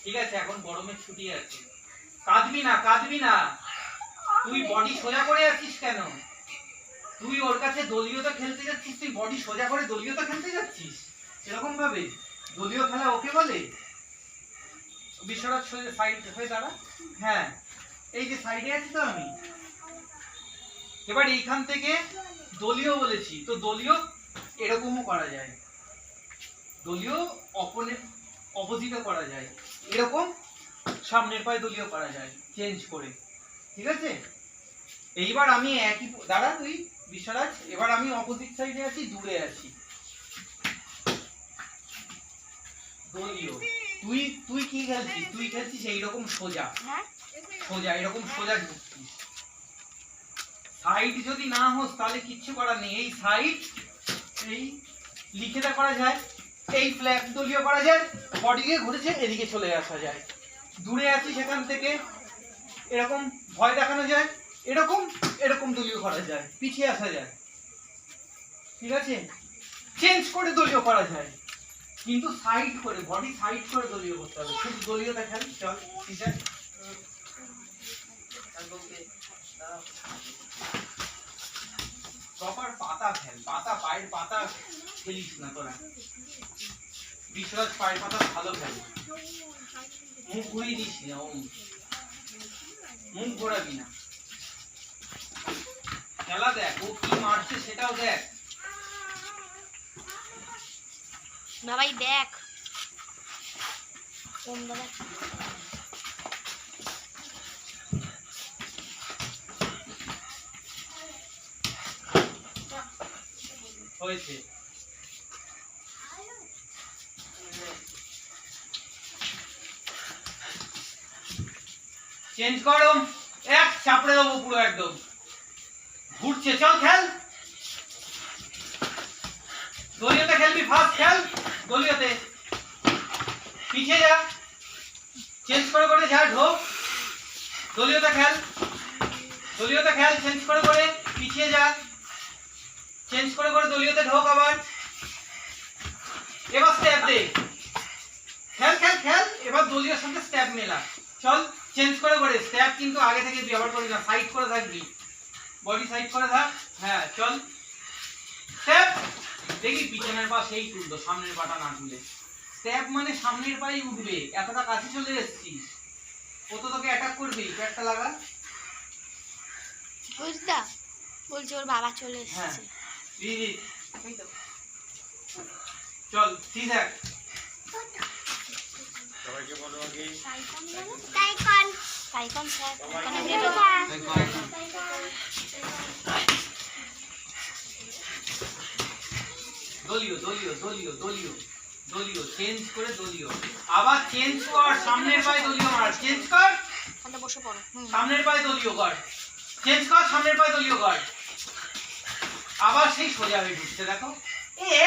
ঠিক আছে, এখন গরমের ছুটি আছে, কাঁদবি না কাঁদবি না। তুই বডি সোজা করে আছিস কেন? তুই ওর কাছে দলীয়তা খেলতে যাচ্ছিস, তুই বডি সোজা করে দলীয়তা খেলতে যাচ্ছিস এরকম ভাবে? দলীয় খেলা ওকে বলে? বিশ্বরাজ সোজা সাইড হয়ে দাঁড়া। হ্যাঁ, এই যে সাইডে আছি তো আমি। এবার এইখান থেকে দলীয় বলেছি তো দলীয় এরকমও করা যায়, দলীয় অপোজিটও করা যায়, এরকম সামনের পায়ে দলীয় করা যায় চেঞ্জ করে। ঠিক আছে, এইবার আমি একই দাঁড়া তুই বিশ্বরাজ, এবার আমি অপোজিট সাইডে আছি, দূরে আছি দলীয়। তুই তুই কি খেলছিস? তুই খেলছিস এইরকম সোজা সোজা, এরকম সোজা ঢুকছিস। সাইড যদি না হোস তাহলে কিচ্ছু করার নেই। এই সাইড, এই লিখেটা করা যায়, এই ফ্ল্যাগ দলীয় করা যায়, বডিকে ঘুরেছে এদিকে চলে আসা যায়। দূরে আছি সেখান থেকে এরকম ভয় দেখানো যায়, এরকম এরকম দলীয় করা যায়, পিছিয়ে আসা যায়। ঠিক আছে, চেঞ্জ করে দলীয় করা যায়, কিন্তু সাইড করে, বডি সাইড করে দলীয় করতে হবে। শুধু দলীয় দেখান। চল ঠিক আছে, প্রপার পাতা খেল, পাতা পায়ের পাতা খেলিস না তোরা। বিশ্বরাজ পায়ের পাতা ভালো খেলে, মুখ ঘুরিয়ে দিস না, মুখ ঘোরাবি না। খেলা দেখ, ও কি মারছে সেটাও দেখ। বাবাই দেখ হয়েছে। চেঞ্জ করো, এক চাপড়ে দেবো পুরো একদম ঘুরছে। চল খেল, দলীয়তে খেলবি, ফার্স্ট খেল দলীয়তে, পিছিয়ে যা, চেঞ্জ করে করে যা, ঢোক দলীয়তে খেল, দলীয়তে খেল, চেঞ্জ করে করে পিছিয়ে যা, চেঞ্জ করে করে দলীয়তে ঢোক আবার। এবার স্টেপ দে, খেল খেল খেল, এবার দলীয়ের সঙ্গে স্টেপ মেলা। চল চেঞ্জ করে করে, স্টেপ কিন্তু আগে থেকে ব্যবহার করবি না, সাইড করে থাকবি, বডি সাইড করে থাক। হ্যাঁ চল স্টেপ, দেখি পিছনের পা সেই তুলতো, সামনের পাটা না তুলে। স্টেপ মানে সামনের পাই উঠবে, এতটা কাছে চলে এসেছিস, ও তো তোকে অ্যাটাক করবে। একটা লাগা, বুঝদা বলছে ওর বাবা চলে এসেছে। চল ঠিক আছে, সবাইকে বলো আগে টাইকন টাইকন স্যার দলীয় দলীয় দলীয় দলীয় দলীয়, চেঞ্জ করে দলীয়, আবার চেঞ্জ কর, সামনের পায়ে দলীয় মার, চেঞ্জ কর, বসে পড়ো, সামনের পায়ে দলীয় কর, চেঞ্জ কর, সামনের পায়ে দলীয় কর, আবার সেই সোজা হয়ে ঢুকছে। দেখো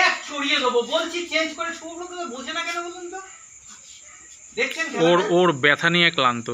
এক চড়িয়ে দেবো বলছি, চেঞ্জ করে শুভ বোঝে না কেন বলুন তো? দেখছেন ওর ব্যথা নিয়ে ক্লান্ত।